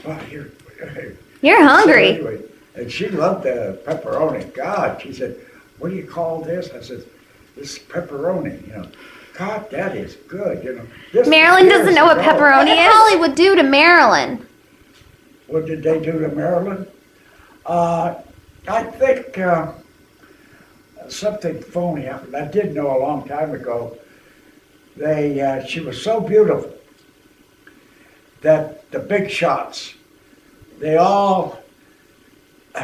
Well, here. You're hungry. So anyway, and she loved the pepperoni. God, she said, what do you call this? I said, this is pepperoni, you know. God, that is good, you know. This Marilyn doesn't know what pepperoni is. Holly would do to Marilyn. What did they do to Marilyn? I think something phony happened. I did know a long time ago. She was so beautiful that the big shots, they all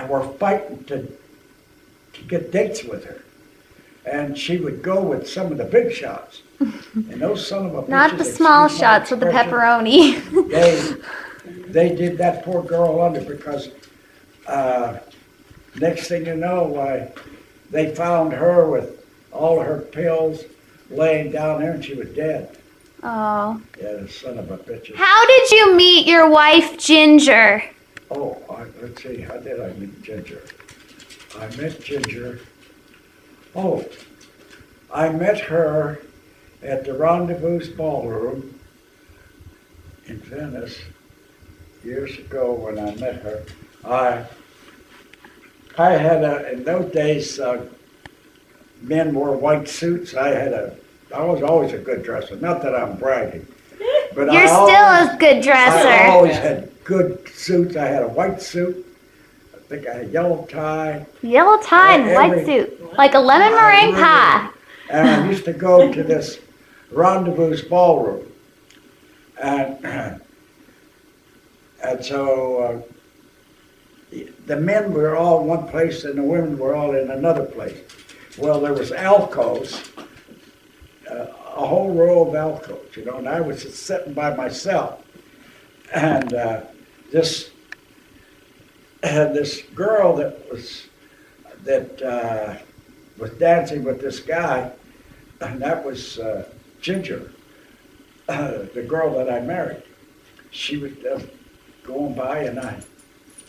were fighting to get dates with her. And she would go with some of the big shots. And those son of a bitches, Not the small shots with the pepperoni. they did that poor girl under because next thing you know, they found her with all her pills laying down there and she was dead. Oh. Yeah, the son of a bitch. How did you meet your wife, Ginger? Oh, let's see, how did I meet Ginger? I met Ginger. Oh, I met her at the Rendezvous Ballroom in Venice years ago when I met her. I had in those days, men wore white suits. I was always a good dresser. Not that I'm bragging. But You're still a good dresser. I always had good suits. I had a white suit. I think I had a yellow tie. Yellow tie and white suit. Like a lemon meringue pie. And I used to go to this Rendezvous Ballroom. And so the men were all in one place and the women were all in another place. Well, there was alcoves, a whole row of alcoves, you know, and I was just sitting by myself. And this girl that was dancing with this guy, and that was Ginger, the girl that I married. She was going by, and I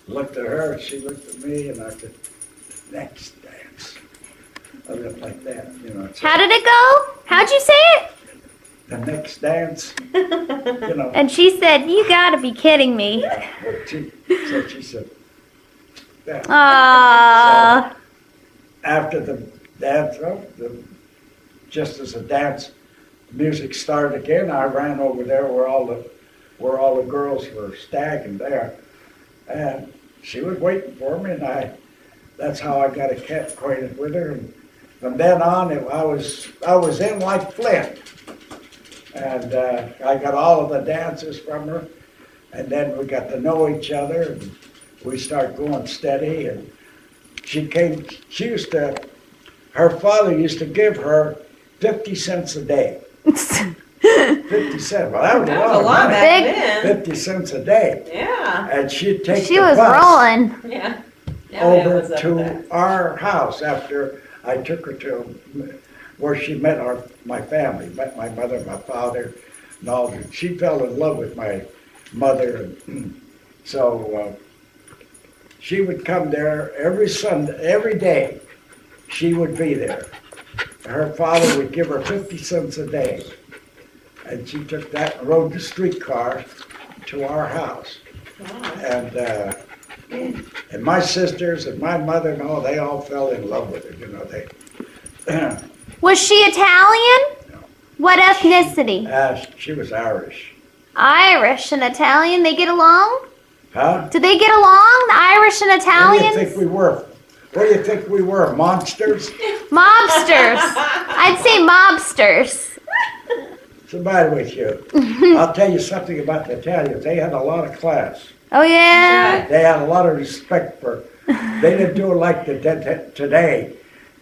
looked at her, and she looked at me, and I said, next dance. I looked like that, you know. How did it go? How'd you say it? The next dance, you know. And she said, you gotta be kidding me. Well, she said, that. Aww. So, after the dance, just as the dance music started again, I ran over there where all the girls were staggering there, and she was waiting for me, and that's how I got acquainted with her. And from then on, I was in like Flint, and I got all of the dances from her, and then we got to know each other, and we started going steady, and her father used to give her 50 cents a day. 50 cents. Well, that was a lot back then. 50 cents a day. Yeah. And she'd take She the was bus rolling. Yeah. over to our house after I took her to where she met my family, met my mother, my father, and all. She fell in love with my mother, and so she would come there every Sunday, every day. She would be there. Her father would give her 50 cents a day, and she took that and rode the streetcar to our house. Wow. And my sisters and my mother and all, they all fell in love with her, you know. Was she Italian? No. What ethnicity? She was Irish. Irish and Italian, they get along? Huh? Do they get along, the Irish and Italians? What do you think we were? What do you think we were, monsters? Mobsters. I'd say mobsters. What's the matter with you? I'll tell you something about the Italians. They had a lot of class. Oh, yeah? They had a lot of respect for, they didn't do it like today.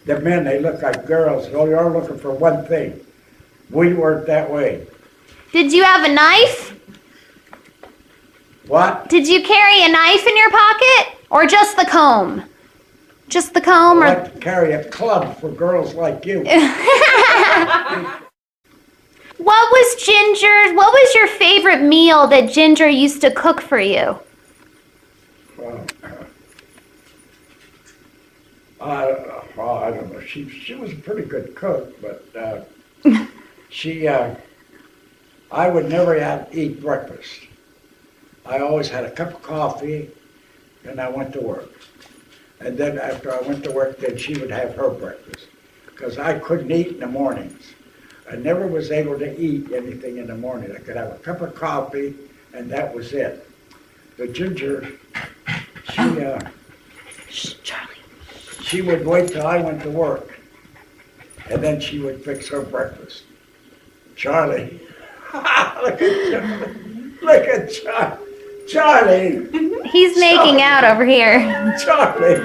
The men, they look like girls. Oh, you're looking for one thing. We weren't that way. Did you have a knife? What? Did you carry a knife in your pocket? Or just the comb? Just the comb? I Or like to carry a club for girls like you. What was your favorite meal that Ginger used to cook for you? Well, I don't know. She was a pretty good cook, but I would never eat breakfast. I always had a cup of coffee, and I went to work. And then after I went to work, then she would have her breakfast. Because I couldn't eat in the mornings. I never was able to eat anything in the morning. I could have a cup of coffee, and that was it. But Ginger, she would wait till I went to work, and then she would fix her breakfast. Charlie, look at Charlie. Charlie. He's making out over here. Charlie.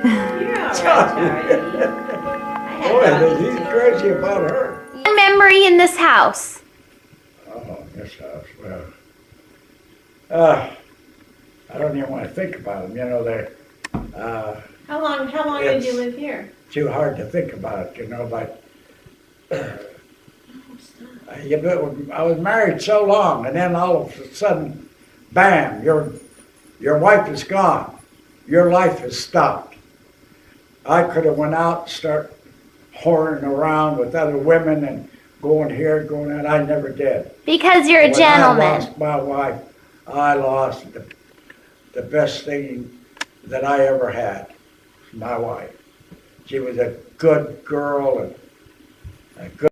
Yeah, Charlie. Boy, he's crazy about her. One memory in this house. Oh, this house, well, I don't even want to think about them, you know, they're, How long did you live here? too hard to think about, you know, but I was married so long, and then all of a sudden, bam, your wife is gone. Your life has stopped. I could have went out and start whoring around with other women and going here, going that. I never did. Because you're a When gentleman. I lost my wife, I lost the best thing that I ever had, my wife. She was a good girl and a good